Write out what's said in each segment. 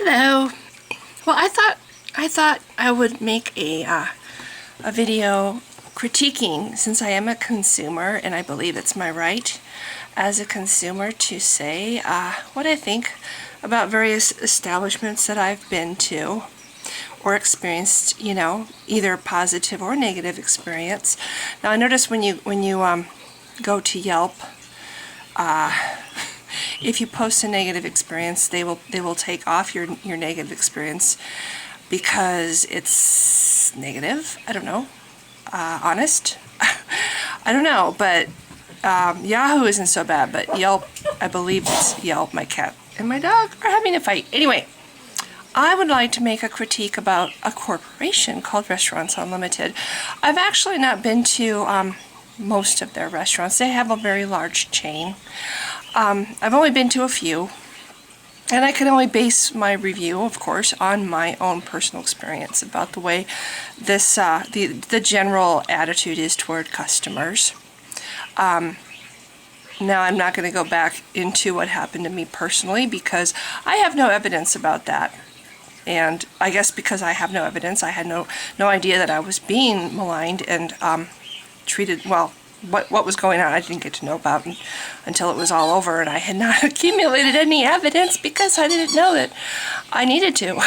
Hello. Well, I thought I would make a video critiquing, since I am a consumer and I believe it's my right as a consumer to say what I think about various establishments that I've been to or experienced, either positive or negative experience. Now, I notice when you go to Yelp, if you post a negative experience, they will take off your negative experience because it's negative. I don't know. Honest. I don't know, but Yahoo isn't so bad, but Yelp, I believe it's Yelp. My cat and my dog are having a fight. Anyway, I would like to make a critique about a corporation called Restaurants Unlimited. I've actually not been to most of their restaurants. They have a very large chain. I've only been to a few, and I can only base my review, of course, on my own personal experience about the way this the general attitude is toward customers. Now, I'm not going to go back into what happened to me personally because I have no evidence about that. And I guess because I have no evidence, I had no idea that I was being maligned and treated well. What was going on, I didn't get to know about until it was all over, and I had not accumulated any evidence because I didn't know that I needed to.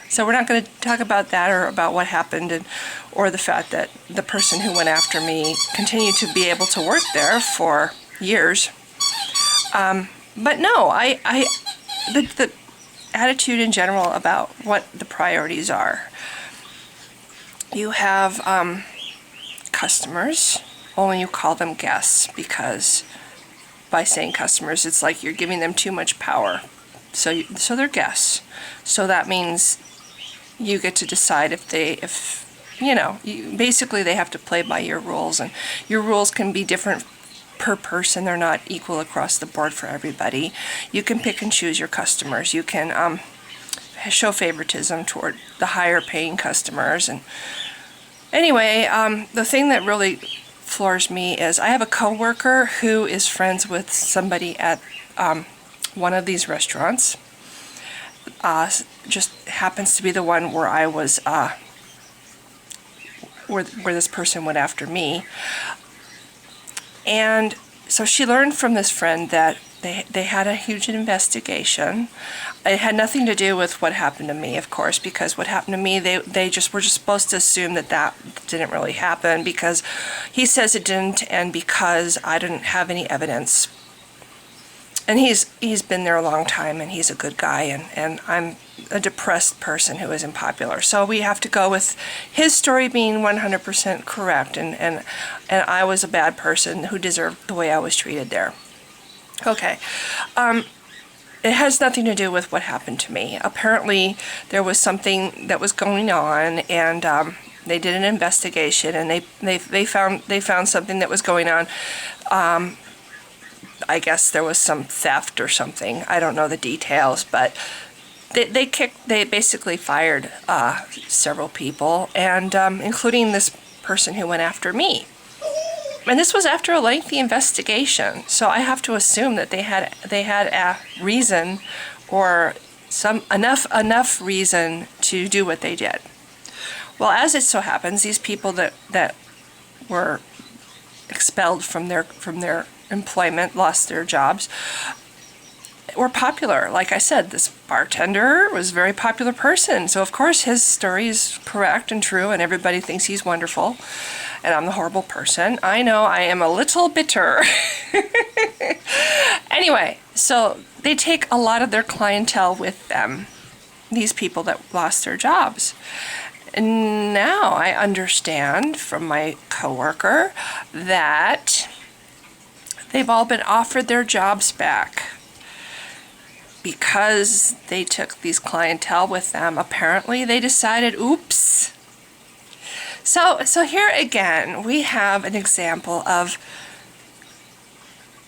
So we're not going to talk about that or about what happened, or the fact that the person who went after me continued to be able to work there for years. But no, the attitude in general about what the priorities are. You have customers. Only you call them guests, because by saying customers, it's like you're giving them too much power. So they're guests. So that means you get to decide basically they have to play by your rules, and your rules can be different per person. They're not equal across the board for everybody. You can pick and choose your customers. You can show favoritism toward the higher paying customers. And anyway, the thing that really floors me is I have a coworker who is friends with somebody at one of these restaurants. Just happens to be the one where I was where this person went after me. And so she learned from this friend that they had a huge investigation. It had nothing to do with what happened to me, of course, because what happened to me, they were just supposed to assume that didn't really happen because he says it didn't, and because I didn't have any evidence. And he's been there a long time, and he's a good guy, and I'm a depressed person who is unpopular. So we have to go with his story being 100% correct, and I was a bad person who deserved the way I was treated there. Okay. It has nothing to do with what happened to me. Apparently, there was something that was going on, and they did an investigation, and they found something that was going on. I guess there was some theft or something. I don't know the details, but they basically fired several people, and including this person who went after me. And this was after a lengthy investigation, so I have to assume that they had a reason, or enough reason to do what they did. Well, as it so happens, these people that were expelled from their employment, lost their jobs, were popular. Like I said, this bartender was a very popular person, so of course his story is correct and true, and everybody thinks he's wonderful, and I'm the horrible person. I know, I am a little bitter. Anyway, so they take a lot of their clientele with them, these people that lost their jobs. And now I understand from my coworker that they've all been offered their jobs back because they took these clientele with them. Apparently they decided, oops. So here again, we have an example of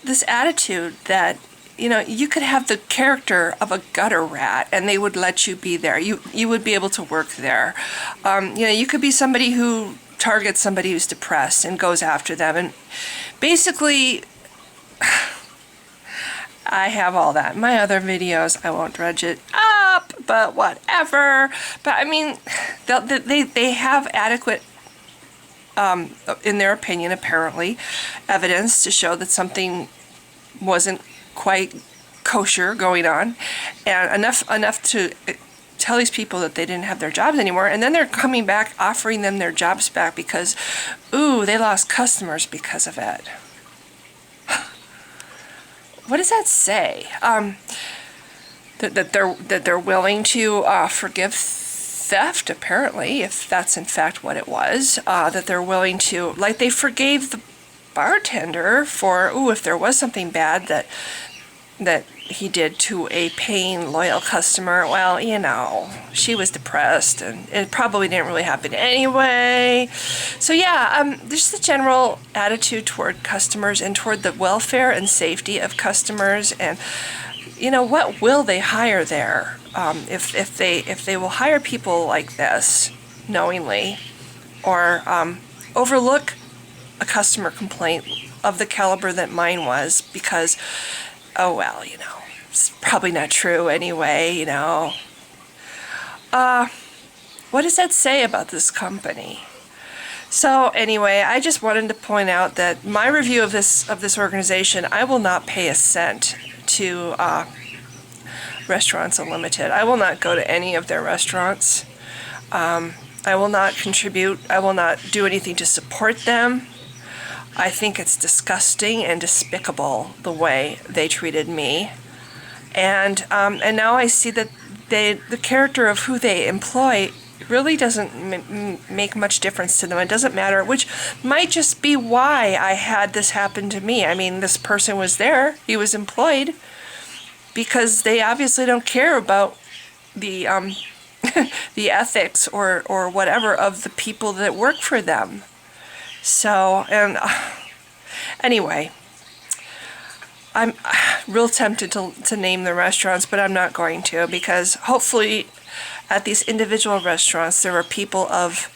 this attitude that, you could have the character of a gutter rat and they would let you be there. You would be able to work there. You could be somebody who targets somebody who's depressed and goes after them. And basically, I have all that. My other videos, I won't dredge it up, but whatever. But I mean, they have adequate, in their opinion, apparently, evidence to show that something wasn't quite kosher going on, and enough to tell these people that they didn't have their jobs anymore, and then they're coming back offering them their jobs back because, ooh, they lost customers because of it. What does that say? That they're willing to forgive theft, apparently, if that's in fact what it was. That they're willing to, like they forgave the bartender for, ooh, if there was something bad that he did to a paying loyal customer. Well, you know, she was depressed and it probably didn't really happen anyway. So yeah, there's the general attitude toward customers and toward the welfare and safety of customers. And you know, what will they hire there? If they will hire people like this knowingly, or overlook a customer complaint of the caliber that mine was because, oh well, you know, it's probably not true anyway, you know. What does that say about this company? So anyway, I just wanted to point out that my review of this organization, I will not pay a cent to Restaurants Unlimited. I will not go to any of their restaurants. I will not contribute. I will not do anything to support them. I think it's disgusting and despicable the way they treated me, and now I see that the character of who they employ really doesn't make much difference to them. It doesn't matter, which might just be why I had this happen to me. I mean, this person was there, he was employed, because they obviously don't care about the the ethics or whatever of the people that work for them. So, and anyway, I'm real tempted to name the restaurants, but I'm not going to, because hopefully at these individual restaurants there are people of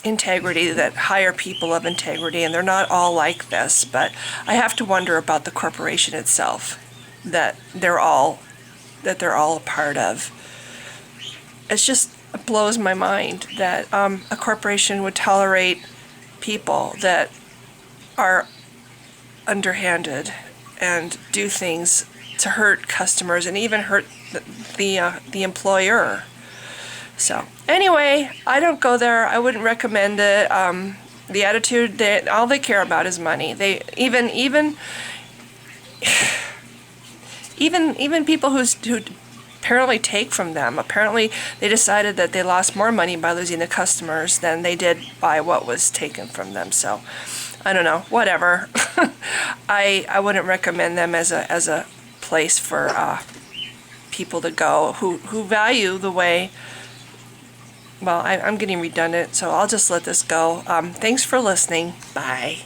integrity that hire people of integrity, and they're not all like this. But I have to wonder about the corporation itself that they're all a part of. It's just, it blows my mind that a corporation would tolerate people that are underhanded and do things to hurt customers and even hurt the employer. So anyway, I don't go there. I wouldn't recommend it. The attitude, that all they care about is money. They even people who apparently take from them. Apparently they decided that they lost more money by losing the customers than they did by what was taken from them. So I don't know, whatever. I wouldn't recommend them as a place for people to go who value the way. Well, I'm getting redundant, so I'll just let this go. Thanks for listening. Bye.